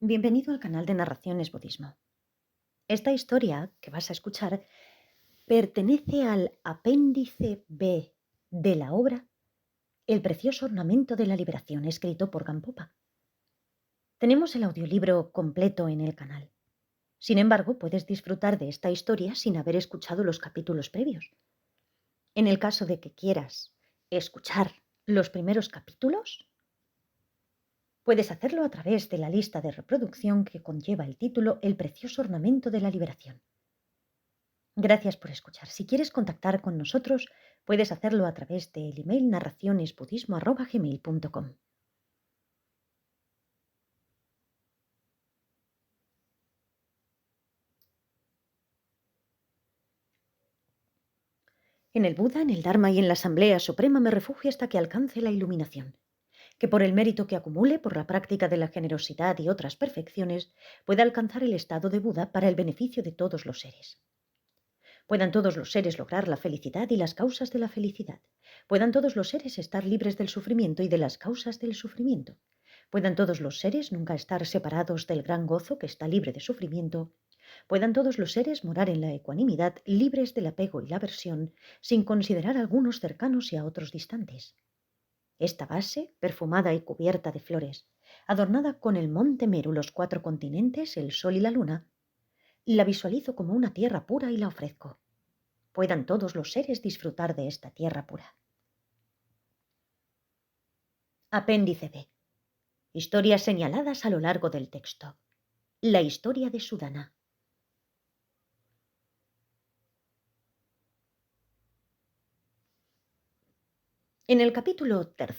Bienvenido al canal de Narraciones Budismo. Esta historia que vas a escuchar pertenece al apéndice B de la obra El precioso ornamento de la liberación, escrito por Gampopa. Tenemos el audiolibro completo en el canal. Sin embargo, puedes disfrutar de esta historia sin haber escuchado los capítulos previos. En el caso de que quieras escuchar los primeros capítulos, puedes hacerlo a través de la lista de reproducción que conlleva el título El precioso ornamento de la liberación. Gracias por escuchar. Si quieres contactar con nosotros, puedes hacerlo a través del email narracionesbudismo@gmail.com. En el Buda, en el Dharma y en la Asamblea Suprema me refugio hasta que alcance la iluminación. Que por el mérito que acumule, por la práctica de la generosidad y otras perfecciones, pueda alcanzar el estado de Buda para el beneficio de todos los seres. Puedan todos los seres lograr la felicidad y las causas de la felicidad. Puedan todos los seres estar libres del sufrimiento y de las causas del sufrimiento. Puedan todos los seres nunca estar separados del gran gozo que está libre de sufrimiento. Puedan todos los seres morar en la ecuanimidad, libres del apego y la aversión, sin considerar a algunos cercanos y a otros distantes. Esta base, perfumada y cubierta de flores, adornada con el monte Meru, los 4 continentes, el sol y la luna, la visualizo como una tierra pura y la ofrezco. Puedan todos los seres disfrutar de esta tierra pura. Apéndice B. Historias señaladas a lo largo del texto. La historia de Sudana. En el capítulo 3,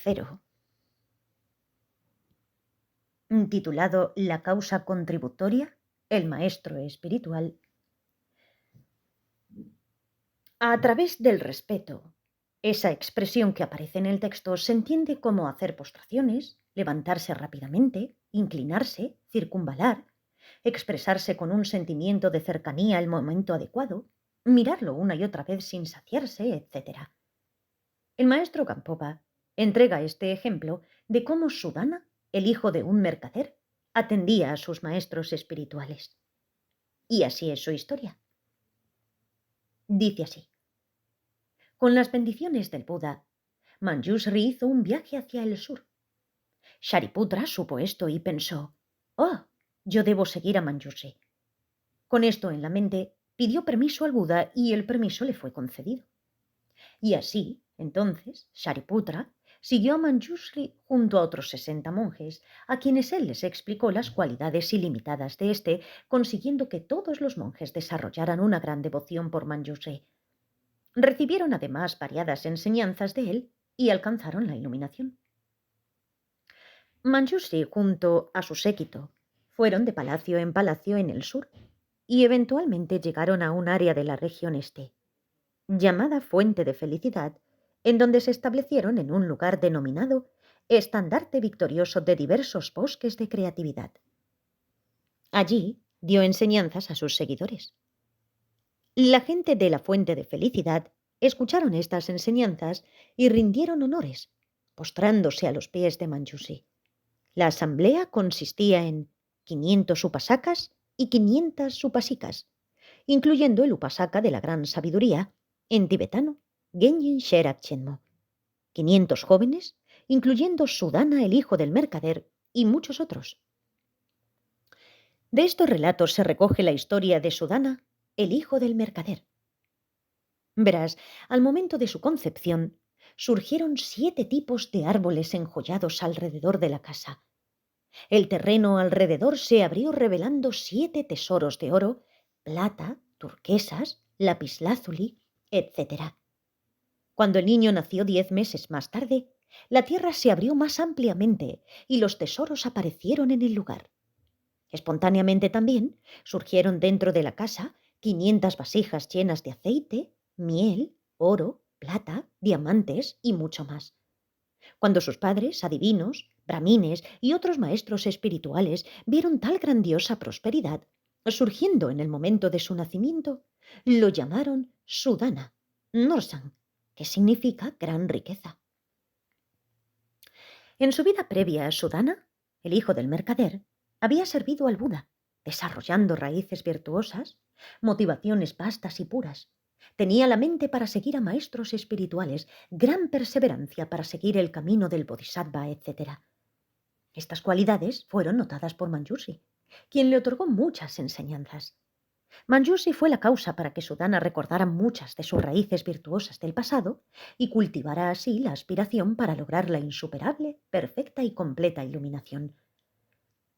titulado La causa contributoria, el maestro espiritual, a través del respeto, esa expresión que aparece en el texto se entiende como hacer postraciones, levantarse rápidamente, inclinarse, circunvalar, expresarse con un sentimiento de cercanía al momento adecuado, mirarlo una y otra vez sin saciarse, etc. El maestro Gampopa entrega este ejemplo de cómo Sudana, el hijo de un mercader, atendía a sus maestros espirituales. Y así es su historia. Dice así: con las bendiciones del Buda, Manjushri hizo un viaje hacia el sur. Shariputra supo esto y pensó: «Oh, yo debo seguir a Manjushri». Con esto en la mente, pidió permiso al Buda y el permiso le fue concedido. Y así, entonces, Shariputra siguió a Manjushri junto a otros 60 monjes, a quienes él les explicó las cualidades ilimitadas de éste, consiguiendo que todos los monjes desarrollaran una gran devoción por Manjushri. Recibieron además variadas enseñanzas de él y alcanzaron la iluminación. Manjushri, junto a su séquito, fueron de palacio en palacio en el sur y eventualmente llegaron a un área de la región este, llamada Fuente de Felicidad, en donde se establecieron en un lugar denominado Estandarte Victorioso de diversos bosques de creatividad. Allí dio enseñanzas a sus seguidores. La gente de la Fuente de Felicidad escucharon estas enseñanzas y rindieron honores, postrándose a los pies de Manjushri. La asamblea consistía en 500 upasakas y 500 upasikas, incluyendo el upasaka de la gran sabiduría, en tibetano, Genyin Sherak Chenmo, 500 jóvenes, incluyendo Sudana, el hijo del mercader, y muchos otros. De estos relatos se recoge la historia de Sudana, el hijo del mercader. Verás, al momento de su concepción, surgieron 7 tipos de árboles enjollados alrededor de la casa. El terreno alrededor se abrió revelando 7 tesoros de oro, plata, turquesas, lapislázuli, etc. Cuando el niño nació 10 meses más tarde, la tierra se abrió más ampliamente y los tesoros aparecieron en el lugar. Espontáneamente también surgieron dentro de la casa 500 vasijas llenas de aceite, miel, oro, plata, diamantes y mucho más. Cuando sus padres, adivinos, brahmines y otros maestros espirituales vieron tal grandiosa prosperidad, surgiendo en el momento de su nacimiento, lo llamaron Sudana, Norsan, que significa gran riqueza. En su vida previa a Sudana, el hijo del mercader, Había servido al Buda, desarrollando raíces virtuosas, motivaciones vastas y puras. Tenía la mente para seguir a maestros espirituales, gran perseverancia para seguir el camino del Bodhisattva, etc. Estas cualidades fueron notadas por Manjushri, quien le otorgó muchas enseñanzas. Manjushri fue la causa para que Sudana recordara muchas de sus raíces virtuosas del pasado y cultivara así la aspiración para lograr la insuperable, perfecta y completa iluminación.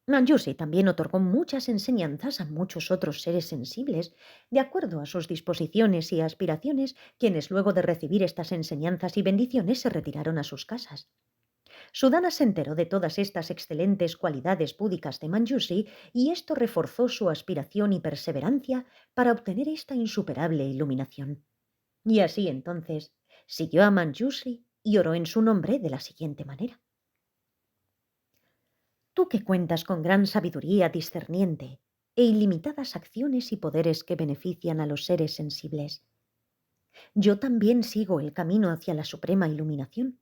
Manjushri también otorgó muchas enseñanzas a muchos otros seres sensibles, de acuerdo a sus disposiciones y aspiraciones, quienes luego de recibir estas enseñanzas y bendiciones se retiraron a sus casas. Sudana se enteró de todas estas excelentes cualidades búdicas de Manjushri y esto reforzó su aspiración y perseverancia para obtener esta insuperable iluminación. Y así entonces siguió a Manjushri y oró en su nombre de la siguiente manera: Tú que cuentas con gran sabiduría discerniente e ilimitadas acciones y poderes que benefician a los seres sensibles, yo también sigo el camino hacia la suprema iluminación.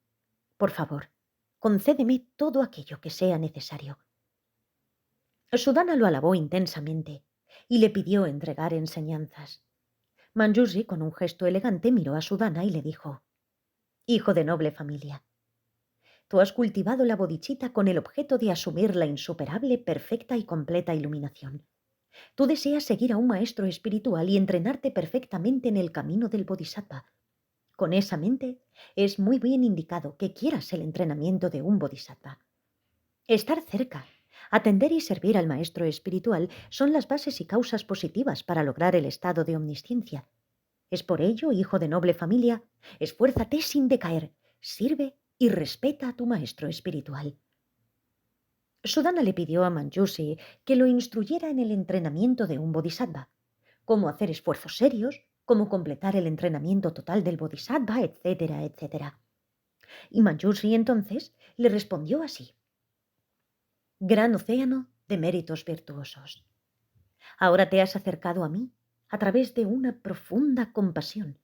Por favor, concédeme todo aquello que sea necesario. Sudana lo alabó intensamente y le pidió entregar enseñanzas. Manjushri, con un gesto elegante, miró a Sudana y le dijo: Hijo de noble familia, tú has cultivado la bodichita con el objeto de asumir la insuperable, perfecta y completa iluminación. Tú deseas seguir a un maestro espiritual y entrenarte perfectamente en el camino del bodhisattva. Con esa mente, es muy bien indicado que quieras el entrenamiento de un bodhisattva. Estar cerca, atender y servir al maestro espiritual son las bases y causas positivas para lograr el estado de omnisciencia. Es por ello, hijo de noble familia, esfuérzate sin decaer, sirve y respeta a tu maestro espiritual. Sudana le pidió a Manjushri que lo instruyera en el entrenamiento de un bodhisattva, cómo hacer esfuerzos serios, cómo completar el entrenamiento total del bodhisattva, etcétera, etcétera. Y Manjushri entonces le respondió así: Gran océano de méritos virtuosos. Ahora te has acercado a mí a través de una profunda compasión.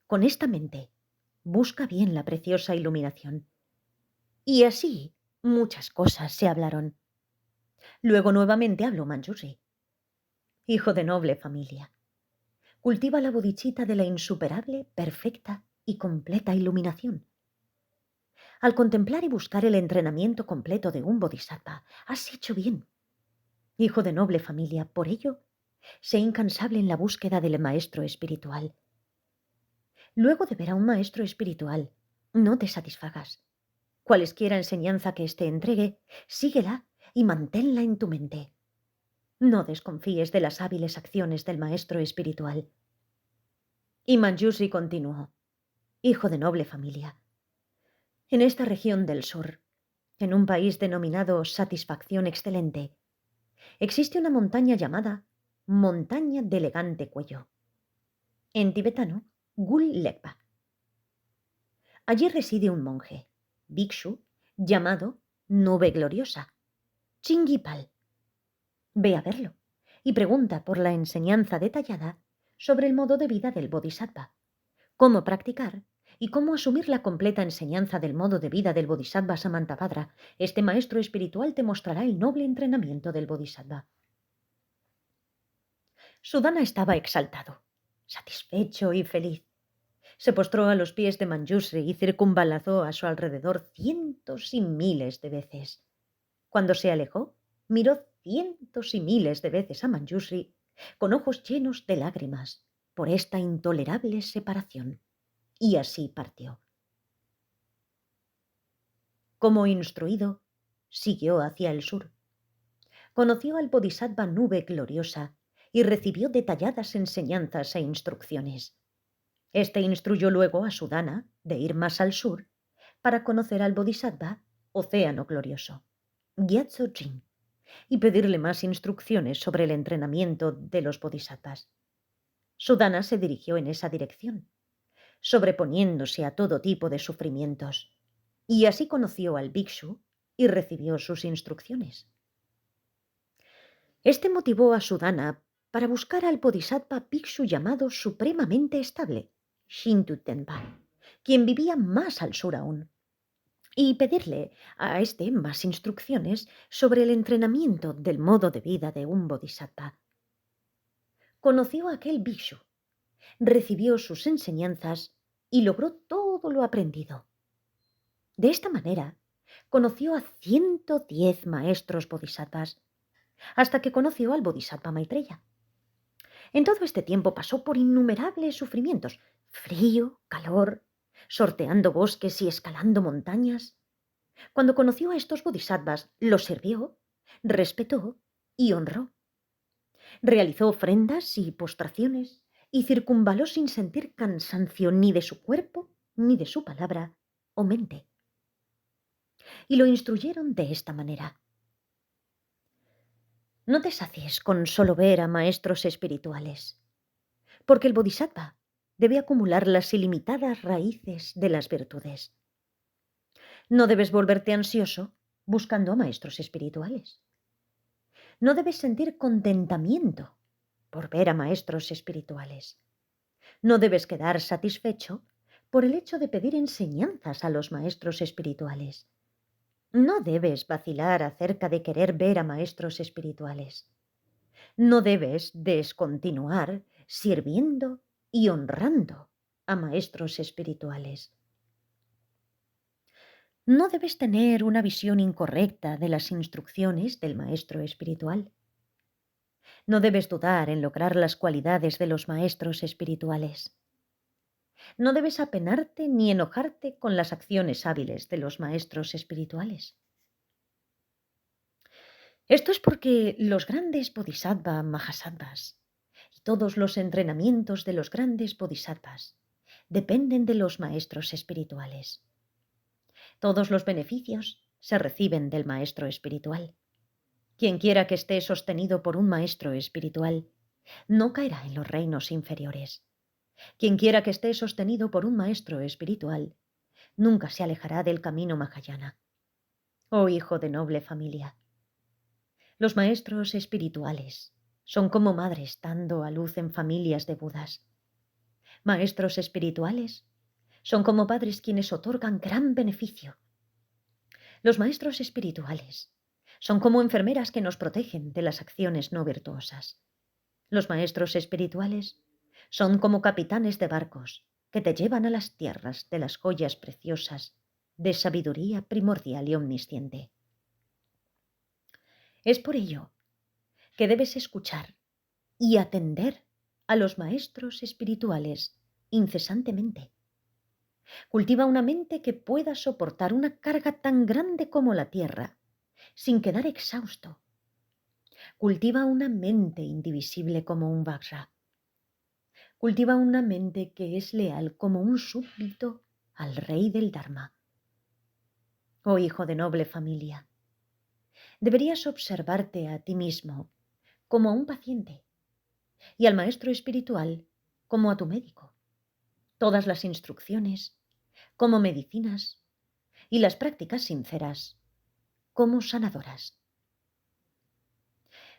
Con esta mente, busca bien la preciosa iluminación. Y así muchas cosas se hablaron. Luego nuevamente habló Manjushri: Hijo de noble familia, cultiva la bodichita de la insuperable, perfecta y completa iluminación. Al contemplar y buscar el entrenamiento completo de un bodhisattva, has hecho bien. Hijo de noble familia, por ello, sé incansable en la búsqueda del maestro espiritual. Luego de ver a un maestro espiritual, no te satisfagas. Cualesquiera enseñanza que éste entregue, síguela y manténla en tu mente. No desconfíes de las hábiles acciones del maestro espiritual. Y Manjushri continuó: Hijo de noble familia, en esta región del sur, en un país denominado Satisfacción Excelente, existe una montaña llamada Montaña de Elegante Cuello. En tibetano, Gul Lekpa. Allí reside un monje, Bhikshu, llamado Nube Gloriosa, Chingipal. Ve a verlo y pregunta por la enseñanza detallada sobre el modo de vida del Bodhisattva, cómo practicar y cómo asumir la completa enseñanza del modo de vida del Bodhisattva Samantabhadra. Este maestro espiritual te mostrará el noble entrenamiento del Bodhisattva. Sudana estaba exaltado, satisfecho y feliz. Se postró a los pies de Manjushri y circunvalazó a su alrededor cientos y miles de veces. Cuando se alejó, miró cientos y miles de veces a Manjushri con ojos llenos de lágrimas por esta intolerable separación, y así partió. Como instruido, siguió hacia el sur. Conoció al Bodhisattva Nube Gloriosa y recibió detalladas enseñanzas e instrucciones. Este instruyó luego a Sudana de ir más al sur para conocer al Bodhisattva Océano Glorioso, Gyatso Jin, y pedirle más instrucciones sobre el entrenamiento de los bodhisattvas. Sudana se dirigió en esa dirección, sobreponiéndose a todo tipo de sufrimientos, y así conoció al Bhikshu y recibió sus instrucciones. Este motivó a Sudana para buscar al bodhisattva Bhikshu llamado supremamente estable, Shintu Tenpa, quien vivía más al sur aún. y pedirle a este más instrucciones sobre el entrenamiento del modo de vida de un bodhisattva. Conoció a aquel bhikshu, recibió sus enseñanzas y logró todo lo aprendido. De esta manera, conoció a 110 maestros bodhisattvas, hasta que conoció al bodhisattva Maitreya. En todo este tiempo pasó por innumerables sufrimientos, frío, calor, sorteando bosques y escalando montañas. Cuando conoció a estos bodhisattvas, los sirvió, respetó y honró. Realizó ofrendas y postraciones y circunvaló sin sentir cansancio ni de su cuerpo, ni de su palabra o mente. Y lo instruyeron de esta manera. No te sacies con solo ver a maestros espirituales, porque el bodhisattva debe acumular las ilimitadas raíces de las virtudes. No debes volverte ansioso buscando a maestros espirituales. No debes sentir contentamiento por ver a maestros espirituales. No debes quedar satisfecho por el hecho de pedir enseñanzas a los maestros espirituales. No debes vacilar acerca de querer ver a maestros espirituales. No debes descontinuar sirviendo y honrando a maestros espirituales. No debes tener una visión incorrecta de las instrucciones del maestro espiritual. No debes dudar en lograr las cualidades de los maestros espirituales. No debes apenarte ni enojarte con las acciones hábiles de los maestros espirituales. Esto es porque los grandes bodhisattva mahasattvas y todos los entrenamientos de los grandes bodhisattvas dependen de los maestros espirituales. Todos los beneficios se reciben del maestro espiritual. Quien quiera que esté sostenido por un maestro espiritual no caerá en los reinos inferiores. Quien quiera que esté sostenido por un maestro espiritual nunca se alejará del camino Mahayana. Oh hijo de noble familia, los maestros espirituales son como madres dando a luz en familias de Budas. Maestros espirituales son como padres quienes otorgan gran beneficio. Los maestros espirituales son como enfermeras que nos protegen de las acciones no virtuosas. Los maestros espirituales son como capitanes de barcos que te llevan a las tierras de las joyas preciosas de sabiduría primordial y omnisciente. Es por ello que debes escuchar y atender a los maestros espirituales incesantemente. Cultiva una mente que pueda soportar una carga tan grande como la tierra, sin quedar exhausto. Cultiva una mente indivisible como un Vajra. Cultiva una mente que es leal como un súbdito al rey del Dharma. Oh hijo de noble familia, deberías observarte a ti mismo como a un paciente y al maestro espiritual como a tu médico. Todas las instrucciones como medicinas y las prácticas sinceras como sanadoras.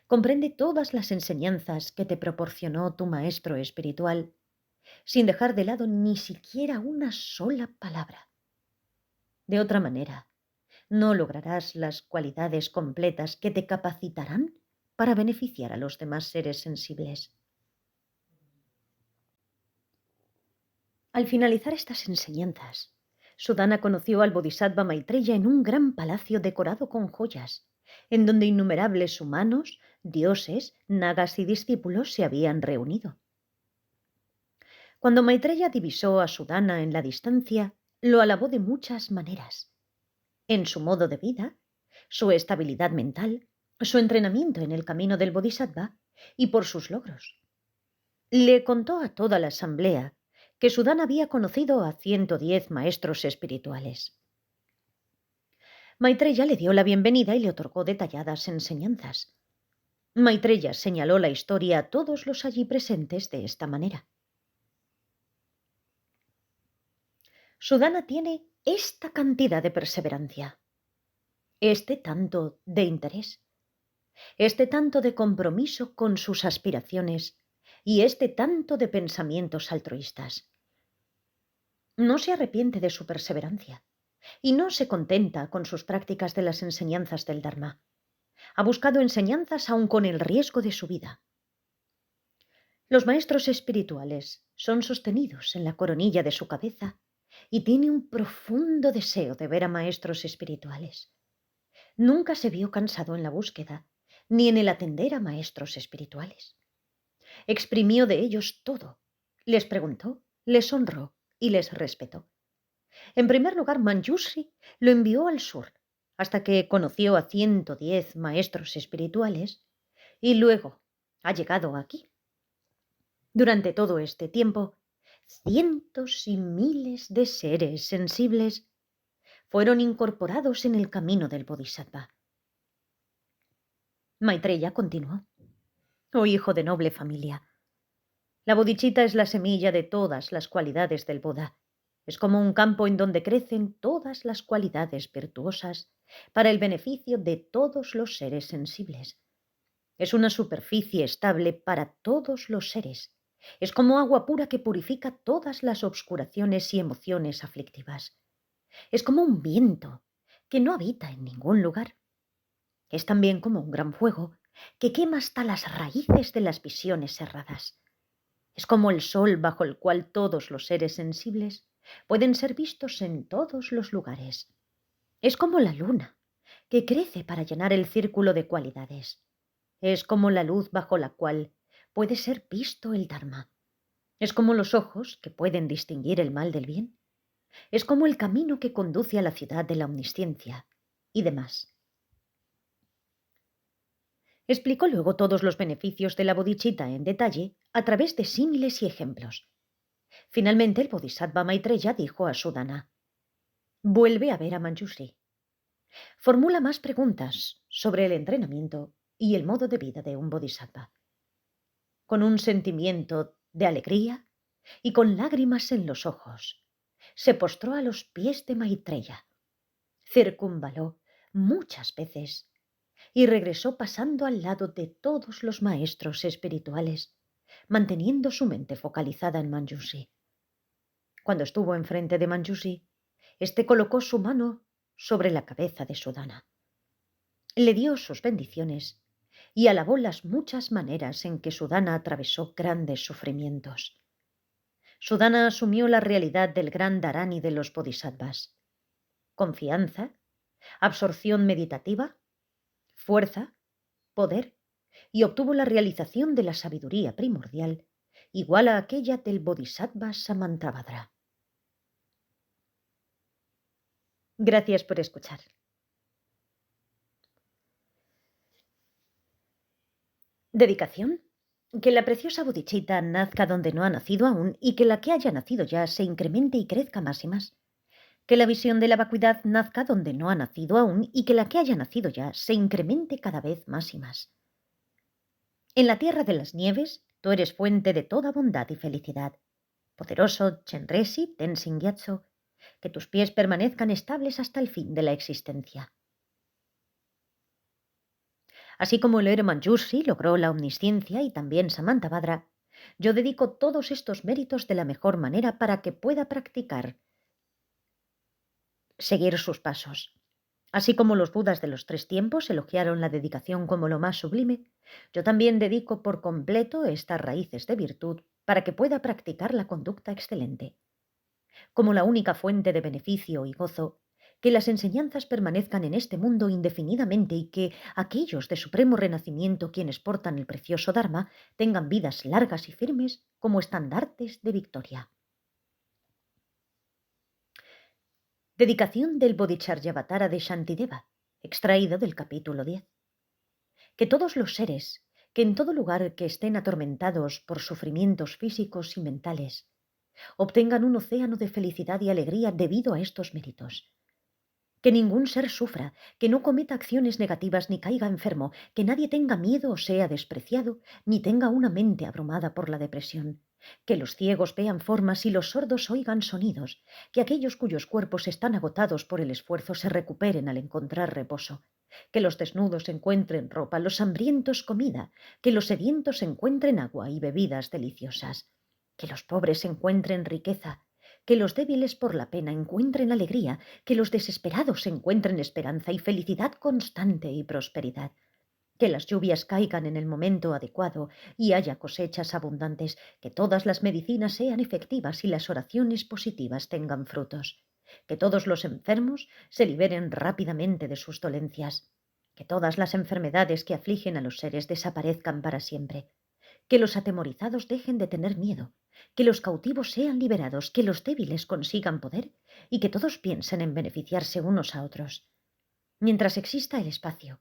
Comprende todas las enseñanzas que te proporcionó tu maestro espiritual sin dejar de lado ni siquiera una sola palabra. De otra manera, no lograrás las cualidades completas que te capacitarán para beneficiar a los demás seres sensibles. Al finalizar estas enseñanzas, Sudana conoció al Bodhisattva Maitreya en un gran palacio decorado con joyas, en donde innumerables humanos, dioses, nagas y discípulos se habían reunido. Cuando Maitreya divisó a Sudana en la distancia, lo alabó de muchas maneras. En su modo de vida, su estabilidad mental, su entrenamiento en el camino del Bodhisattva y por sus logros. Le contó a toda la asamblea que Sudana había conocido a 110 maestros espirituales. Maitreya le dio la bienvenida y le otorgó detalladas enseñanzas. Maitreya señaló la historia a todos los allí presentes de esta manera. Sudana tiene esta cantidad de perseverancia, este tanto de interés, este tanto de compromiso con sus aspiraciones y este tanto de pensamientos altruistas. No se arrepiente de su perseverancia y no se contenta con sus prácticas de las enseñanzas del Dharma. Ha buscado enseñanzas aun con el riesgo de su vida. Los maestros espirituales son sostenidos en la coronilla de su cabeza y tiene un profundo deseo de ver a maestros espirituales. Nunca se vio cansado en la búsqueda, ni en el atender a maestros espirituales. Exprimió de ellos todo. Les preguntó, les honró y les respetó. En primer lugar, Manjushri lo envió al sur, hasta que conoció a 110 maestros espirituales, y luego ha llegado aquí. Durante todo este tiempo, cientos y miles de seres sensibles fueron incorporados en el camino del Bodhisattva. Maitreya continuó: Oh hijo de noble familia, la bodhicitta es la semilla de todas las cualidades del Buda. Es como un campo en donde crecen todas las cualidades virtuosas para el beneficio de todos los seres sensibles. Es una superficie estable para todos los seres. Es como agua pura que purifica todas las obscuraciones y emociones aflictivas. Es como un viento que no habita en ningún lugar. Es también como un gran fuego que quema hasta las raíces de las visiones cerradas. Es como el sol bajo el cual todos los seres sensibles pueden ser vistos en todos los lugares. Es como la luna, que crece para llenar el círculo de cualidades. Es como la luz bajo la cual puede ser visto el Dharma. Es como los ojos que pueden distinguir el mal del bien. Es como el camino que conduce a la ciudad de la omnisciencia y demás. Explicó luego todos los beneficios de la bodhicitta en detalle a través de símiles y ejemplos. Finalmente el Bodhisattva Maitreya dijo a Sudana: Vuelve a ver a Manjushri. Formula más preguntas sobre el entrenamiento y el modo de vida de un Bodhisattva. Con un sentimiento de alegría y con lágrimas en los ojos, se postró a los pies de Maitreya, circunvaló muchas veces y regresó pasando al lado de todos los maestros espirituales, manteniendo su mente focalizada en Manjushri. Cuando estuvo enfrente de Manjushri, éste colocó su mano sobre la cabeza de Sudana. Le dio sus bendiciones y alabó las muchas maneras en que Sudana atravesó grandes sufrimientos. Sudana asumió la realidad del gran Dharani de los Bodhisattvas: confianza, absorción meditativa, fuerza, poder, y obtuvo la realización de la sabiduría primordial, igual a aquella del Bodhisattva Samantabhadra. Gracias por escuchar. Dedicación. Que la preciosa bodhicitta nazca donde no ha nacido aún y que la que haya nacido ya se incremente y crezca más y más. Que la visión de la vacuidad nazca donde no ha nacido aún y que la que haya nacido ya se incremente cada vez más y más. En la tierra de las nieves, tú eres fuente de toda bondad y felicidad. Poderoso Chenresi Tenzin Gyatso, que tus pies permanezcan estables hasta el fin de la existencia. Así como el héroe Manjushri logró la omnisciencia y también Samantabhadra, yo dedico todos estos méritos de la mejor manera para que pueda practicar, seguir sus pasos. Así como los Budas de los 3 tiempos elogiaron la dedicación como lo más sublime, yo también dedico por completo estas raíces de virtud para que pueda practicar la conducta excelente. Como la única fuente de beneficio y gozo, que las enseñanzas permanezcan en este mundo indefinidamente y que aquellos de supremo renacimiento quienes portan el precioso Dharma tengan vidas largas y firmes como estandartes de victoria. Dedicación del Bodhicharyavatara de Shantideva, extraído del capítulo 10. Que todos los seres, que en todo lugar que estén atormentados por sufrimientos físicos y mentales, obtengan un océano de felicidad y alegría debido a estos méritos. Que ningún ser sufra, que no cometa acciones negativas ni caiga enfermo, que nadie tenga miedo o sea despreciado, ni tenga una mente abrumada por la depresión. Que los ciegos vean formas y los sordos oigan sonidos, que aquellos cuyos cuerpos están agotados por el esfuerzo se recuperen al encontrar reposo. Que los desnudos encuentren ropa, los hambrientos comida, que los sedientos encuentren agua y bebidas deliciosas. Que los pobres encuentren riqueza, que los débiles por la pena encuentren alegría, que los desesperados encuentren esperanza y felicidad constante y prosperidad, que las lluvias caigan en el momento adecuado y haya cosechas abundantes, que todas las medicinas sean efectivas y las oraciones positivas tengan frutos, que todos los enfermos se liberen rápidamente de sus dolencias, que todas las enfermedades que afligen a los seres desaparezcan para siempre, que los atemorizados dejen de tener miedo, que los cautivos sean liberados, que los débiles consigan poder y que todos piensen en beneficiarse unos a otros. Mientras exista el espacio,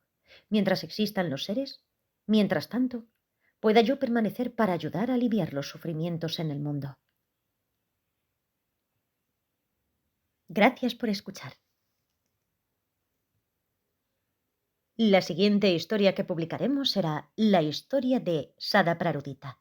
mientras existan los seres, mientras tanto, pueda yo permanecer para ayudar a aliviar los sufrimientos en el mundo. Gracias por escuchar. La siguiente historia que publicaremos será la historia de Sada Prarudita.